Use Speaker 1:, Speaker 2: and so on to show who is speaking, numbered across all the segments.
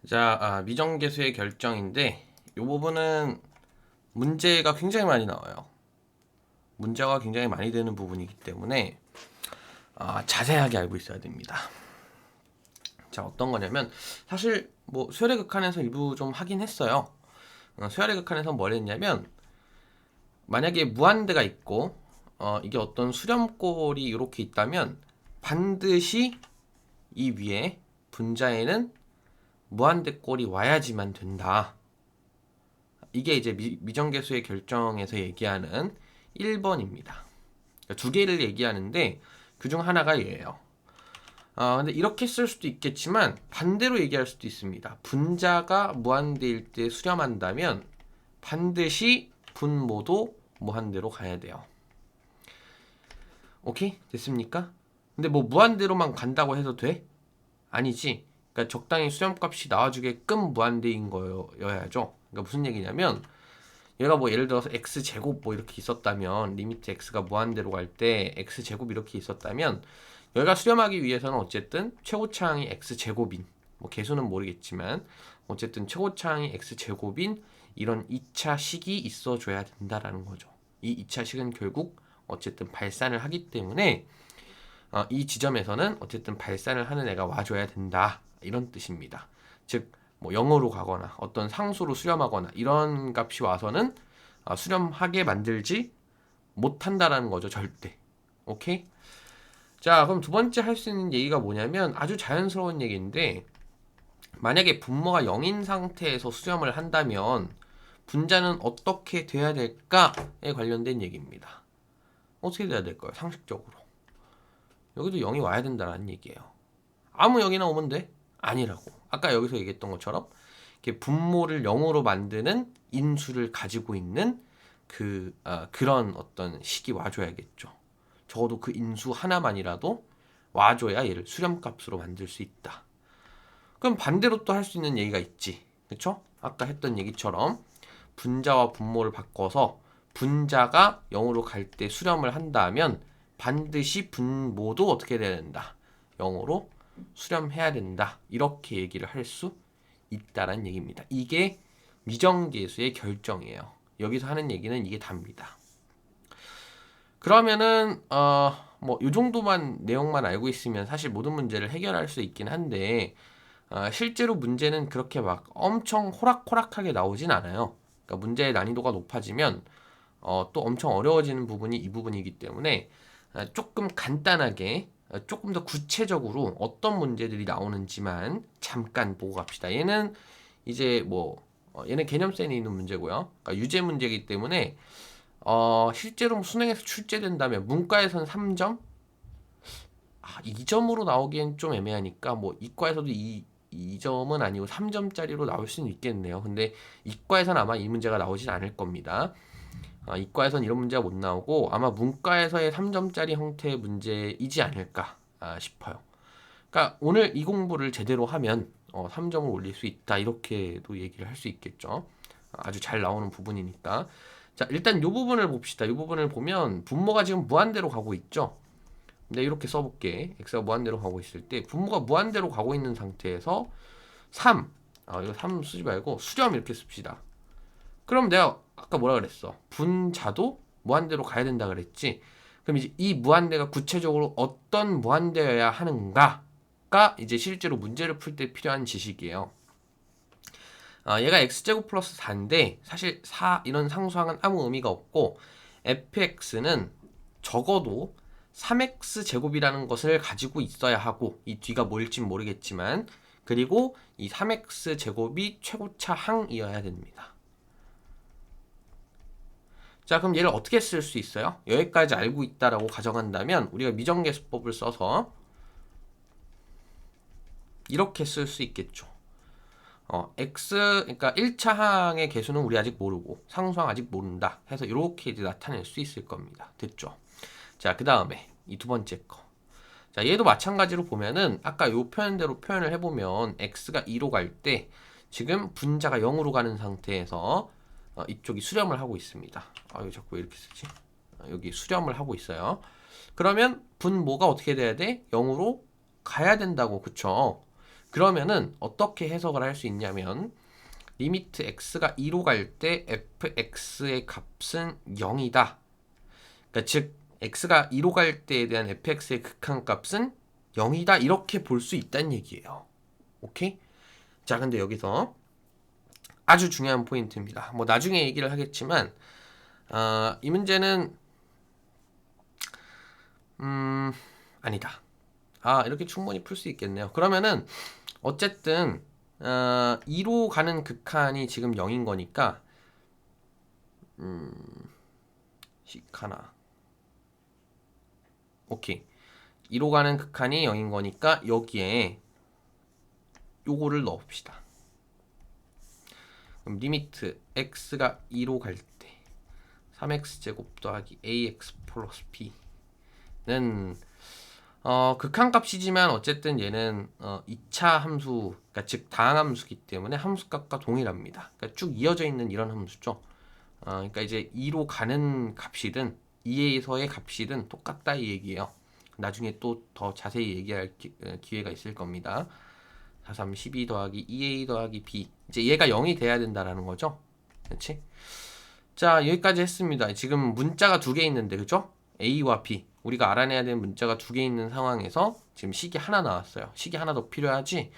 Speaker 1: 자, 미정계수의 결정인데 이 부분은 문제가 굉장히 많이 나와요. 문제가 굉장히 많이 되는 부분이기 때문에 자세하게 알고 있어야 됩니다. 자, 어떤 거냐면 사실 뭐 수열의 극한에서 일부 좀 하긴 했어요. 수열의 극한에서 뭘 했냐면 만약에 무한대가 있고 이게 어떤 수렴꼴이 이렇게 있다면 반드시 이 위에 분자에는 무한대꼴이 와야지만 된다. 이게 이제 미정계수의 결정에서 얘기하는 1번입니다. 그러니까 두 개를 얘기하는데 그중 하나가 얘예요. 근데 이렇게 쓸 수도 있겠지만 반대로 얘기할 수도 있습니다. 분자가 무한대일 때 수렴한다면 반드시 분모도 무한대로 가야 돼요. 오케이? 됐습니까? 근데 뭐 무한대로만 간다고 해도 돼? 아니지. 그러니까 적당히 수렴값이 나와주게끔 무한대인 거여야죠. 그러니까 무슨 얘기냐면 얘가 뭐 예를 들어서 x제곱 뭐 이렇게 있었다면 리미트 x가 무한대로 갈 때 x제곱 이렇게 있었다면 여기가 수렴하기 위해서는 어쨌든 최고차항이 x제곱인 뭐 개수는 모르겠지만 어쨌든 최고차항이 x제곱인 이런 2차 식이 있어줘야 된다라는 거죠. 이 2차 식은 결국 어쨌든 발산을 하기 때문에 이 지점에서는 어쨌든 발산을 하는 애가 와줘야 된다 이런 뜻입니다. 즉 뭐 0으로 가거나 어떤 상수로 수렴하거나 이런 값이 와서는 수렴하게 만들지 못한다라는 거죠. 절대. 오케이? 자, 그럼 두 번째 할 수 있는 얘기가 뭐냐면 아주 자연스러운 얘기인데 만약에 분모가 0인 상태에서 수렴을 한다면 분자는 어떻게 돼야 될까에 관련된 얘기입니다. 어떻게 돼야 될까요? 상식적으로. 여기도 0이 와야 된다는 얘기예요. 아무 0이나 오면 돼? 아니라고. 아까 여기서 얘기했던 것처럼 이렇게 분모를 0으로 만드는 인수를 가지고 있는 그런 어떤 식이 와줘야겠죠. 적어도 그 인수 하나만이라도 와줘야 얘를 수렴값으로 만들 수 있다. 그럼 반대로 또 할 수 있는 얘기가 있지. 그쵸? 아까 했던 얘기처럼 분자와 분모를 바꿔서 분자가 0으로 갈 때 수렴을 한다면 반드시 분모도 어떻게 돼야 된다. 0으로 수렴해야 된다. 이렇게 얘기를 할 수 있다라는 얘기입니다. 이게 미정계수의 결정이에요. 여기서 하는 얘기는 이게 답니다. 그러면은 뭐 이 정도만 내용만 알고 있으면 사실 모든 문제를 해결할 수 있긴 한데 실제로 문제는 그렇게 막 엄청 호락호락하게 나오진 않아요. 그러니까 문제의 난이도가 높아지면 또 엄청 어려워지는 부분이 이 부분이기 때문에 조금 간단하게 조금 더 구체적으로 어떤 문제들이 나오는지만 잠깐 보고 갑시다. 얘는 이제 뭐 얘는 개념센이 있는 문제고요. 그러니까 유제 문제이기 때문에 실제로 수능에서 출제된다면 문과에서는 3점? 2점으로 나오기엔 좀 애매하니까 뭐 이과에서도 2점은 아니고 3점짜리로 나올 수는 있겠네요. 근데 이과에서는 아마 이 문제가 나오진 않을 겁니다. 이과에서는 이런 문제가 못 나오고 아마 문과에서의 3점짜리 형태의 문제이지 않을까 싶어요. 그러니까 오늘 이 공부를 제대로 하면 3점을 올릴 수 있다 이렇게도 얘기를 할 수 있겠죠. 아주 잘 나오는 부분이니까. 자, 일단 이 부분을 봅시다. 이 부분을 보면 분모가 지금 무한대로 가고 있죠. 근데 이렇게 써볼게. x가 무한대로 가고 있을 때 분모가 무한대로 가고 있는 상태에서 3, 이거 3 쓰지 말고 수렴 이렇게 씁시다. 그럼 내가 아까 뭐라 그랬어? 분자도 무한대로 가야 된다 그랬지. 그럼 이제 이 무한대가 구체적으로 어떤 무한대여야 하는가가 이제 실제로 문제를 풀 때 필요한 지식이에요. 얘가 x제곱 플러스 4인데 사실 4 이런 상수항은 아무 의미가 없고 fx는 적어도 3x 제곱이라는 것을 가지고 있어야 하고 이 뒤가 뭘진 모르겠지만 그리고 이 3x 제곱이 최고차 항이어야 됩니다. 자, 그럼 얘를 어떻게 쓸 수 있어요? 여기까지 알고 있다라고 가정한다면 우리가 미정계수법을 써서 이렇게 쓸 수 있겠죠. 그러니까 1차 항의 개수는 우리 아직 모르고 상수항 아직 모른다 해서 이렇게 이제 나타낼 수 있을 겁니다. 됐죠? 자, 그 다음에 이 두 번째 거. 자, 얘도 마찬가지로 보면은 아까 요 표현대로 표현을 해보면 x가 2로 갈 때 지금 분자가 0으로 가는 상태에서 이쪽이 수렴을 하고 있습니다. 이거 자꾸 왜 이렇게 쓰지? 여기 수렴을 하고 있어요. 그러면 분모가 어떻게 돼야 돼? 0으로 가야 된다고, 그쵸? 그러면은 어떻게 해석을 할 수 있냐면 리미트 x가 2로 갈 때 fx의 값은 0이다. 그러니까 즉 x가 2로 갈 때에 대한 fx의 극한값은 0이다. 이렇게 볼 수 있다는 얘기예요. 오케이? 자, 근데 여기서 아주 중요한 포인트입니다. 뭐 나중에 얘기를 하겠지만 이 문제는 아니다. 이렇게 충분히 풀 수 있겠네요. 그러면은 어쨌든 2로 가는 극한이 지금 0인 거니까 시카나 오케이. 2로 가는 극한이 0인 거니까 여기에 요거를 넣읍시다. 그럼 리미트 x가 2로 갈 때 3x제곱 더하기 ax 플러스 b는 극한값이지만 어쨌든 얘는 2차 함수, 그러니까 즉 다항함수기 때문에 함수값과 동일합니다. 그러니까 쭉 이어져 있는 이런 함수죠. 그러니까 이제 2로 가는 값이든 2에서의 값이든 똑같다 이 얘기예요. 나중에 또 더 자세히 얘기할 기회가 있을 겁니다. 4, 3, 12 더하기 2a 더하기 b. 이제 얘가 0이 돼야 된다라는 거죠. 그렇지? 자, 여기까지 했습니다. 지금 문자가 두 개 있는데, 그죠? a와 b. 우리가 알아내야 되는 문자가 두 개 있는 상황에서 지금 식이 하나 나왔어요. 식이 하나 더 필요하지?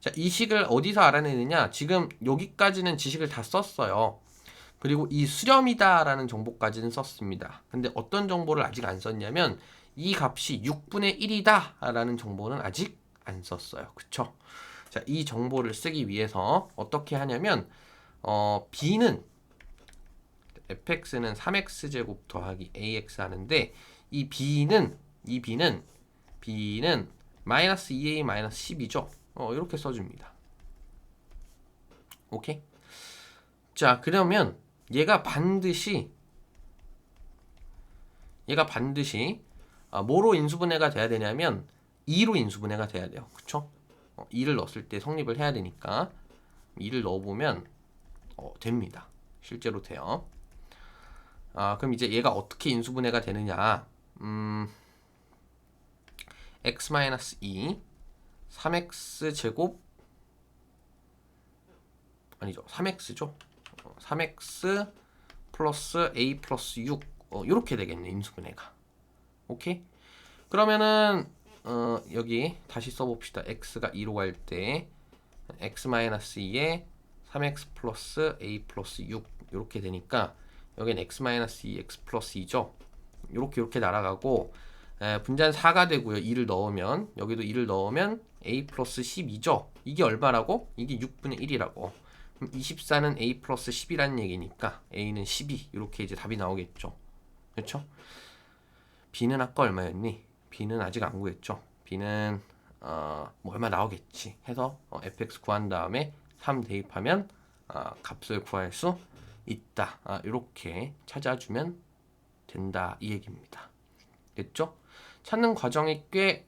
Speaker 1: 자, 이 식을 어디서 알아내느냐? 지금 여기까지는 지식을 다 썼어요. 그리고 이 수렴이다라는 정보까지는 썼습니다. 근데 어떤 정보를 아직 안 썼냐면 이 값이 6분의 1이다 라는 정보는 아직 안 썼어요. 그쵸? 자, 이 정보를 쓰기 위해서 어떻게 하냐면 b는 fx는 3x제곱 더하기 ax 하는데 이 b는 마이너스 2a 마이너스 10이죠. 이렇게 써줍니다. 오케이? 자, 그러면 얘가 반드시 뭐로 인수분해가 돼야 되냐면 2로 인수분해가 돼야 돼요. 그쵸? 2를 넣었을 때 성립을 해야 되니까 2를 넣어보면 됩니다. 실제로 돼요. 그럼 이제 얘가 어떻게 인수분해가 되느냐? x-2 3x 제곱 아니죠. 3x죠. 3x 플러스 a 플러스 6 이렇게 되겠네. 인수분해가. 오케이? 그러면은 여기 다시 써봅시다. x가 2로 갈 때 x-2에 3x 플러스 a 플러스 6 이렇게 되니까 여긴 x-2 x 플러스 2죠. 이렇게 날아가고 분자는 4가 되고요. 2를 넣으면 여기도 2를 넣으면 a 플러스 12죠. 이게 얼마라고? 이게 6분의 1이라고. 그럼 24는 a 플러스 10이라는 얘기니까 a는 12 이렇게 이제 답이 나오겠죠. 그렇죠? b는 아까 얼마였니? b는 아직 안 구했죠. b는 뭐 얼마 나오겠지 해서 fx 구한 다음에 3 대입하면 값을 구할 수 있다. 이렇게 찾아주면 된다 이 얘기입니다. 됐죠? 찾는 과정이 꽤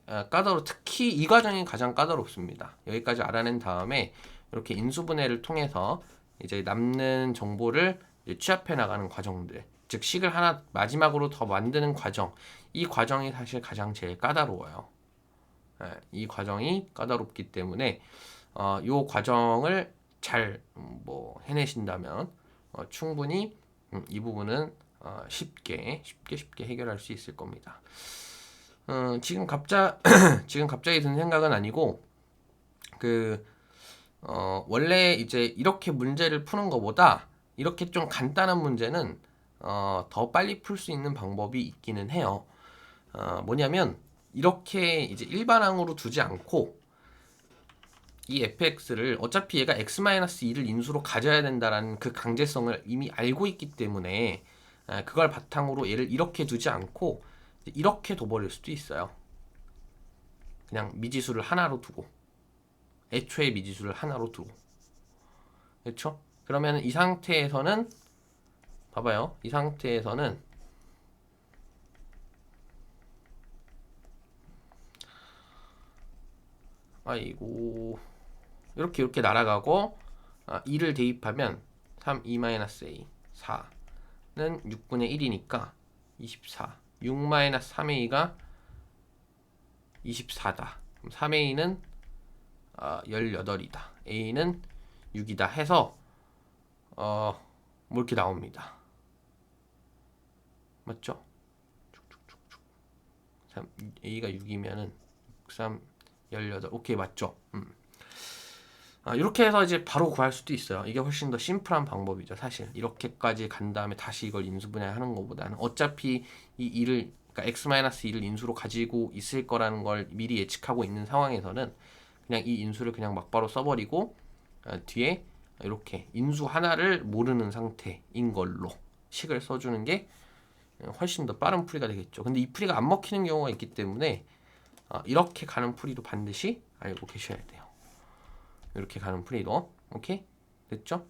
Speaker 1: 특히 이 과정이 가장 까다롭습니다. 여기까지 알아낸 다음에 이렇게 인수분해를 통해서 이제 남는 정보를 이제 취합해 나가는 과정들, 즉 식을 하나 마지막으로 더 만드는 과정, 이 과정이 사실 가장 제일 까다로워요. 이 과정이 까다롭기 때문에 이 과정을 잘 해내신다면 충분히 이 부분은 쉽게 해결할 수 있을 겁니다. 지금 갑자기 든 생각은 아니고 원래 이제 이렇게 문제를 푸는 것보다 이렇게 좀 간단한 문제는 더 빨리 풀 수 있는 방법이 있기는 해요. 뭐냐면 이렇게 이제 일반항으로 두지 않고 이 fx를 어차피 얘가 x-2를 인수로 가져야 된다라는 그 강제성을 이미 알고 있기 때문에 그걸 바탕으로 얘를 이렇게 두지 않고 이렇게 둬버릴 수도 있어요. 그냥 미지수를 하나로 두고 애초에 미지수를 하나로 두고 그렇죠? 그러면 이 상태에서는 봐봐요. 이 상태에서는 아이고 이렇게 날아가고 2를 대입하면 3, 2-a 4는 6분의 1이니까 24 6-3a가 24다. 그럼 3a는 18이다. A는 6이다 해서 뭐 이렇게 나옵니다. 맞죠? 쭉쭉쭉쭉. A가 6이면은 6, 3, 18. 오케이, 맞죠? 이렇게 해서 이제 바로 구할 수도 있어요. 이게 훨씬 더 심플한 방법이죠. 사실 이렇게까지 간 다음에 다시 이걸 인수분해하는 것보다는 어차피 이 2를 그러니까 x-2를 인수로 가지고 있을 거라는 걸 미리 예측하고 있는 상황에서는 그냥 이 인수를 그냥 막바로 써버리고 뒤에 이렇게 인수 하나를 모르는 상태인 걸로 식을 써주는 게 훨씬 더 빠른 풀이가 되겠죠. 근데 이 풀이가 안 먹히는 경우가 있기 때문에 이렇게 가는 풀이도 반드시 알고 계셔야 돼요. 이렇게 가는 풀이도. 오케이? 됐죠?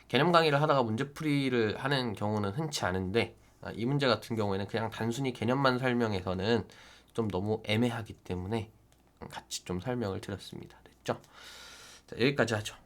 Speaker 1: 개념 강의를 하다가 문제풀이를 하는 경우는 흔치 않은데 이 문제 같은 경우에는 그냥 단순히 개념만 설명해서는 좀 너무 애매하기 때문에 같이 좀 설명을 드렸습니다. 됐죠? 자, 여기까지 하죠.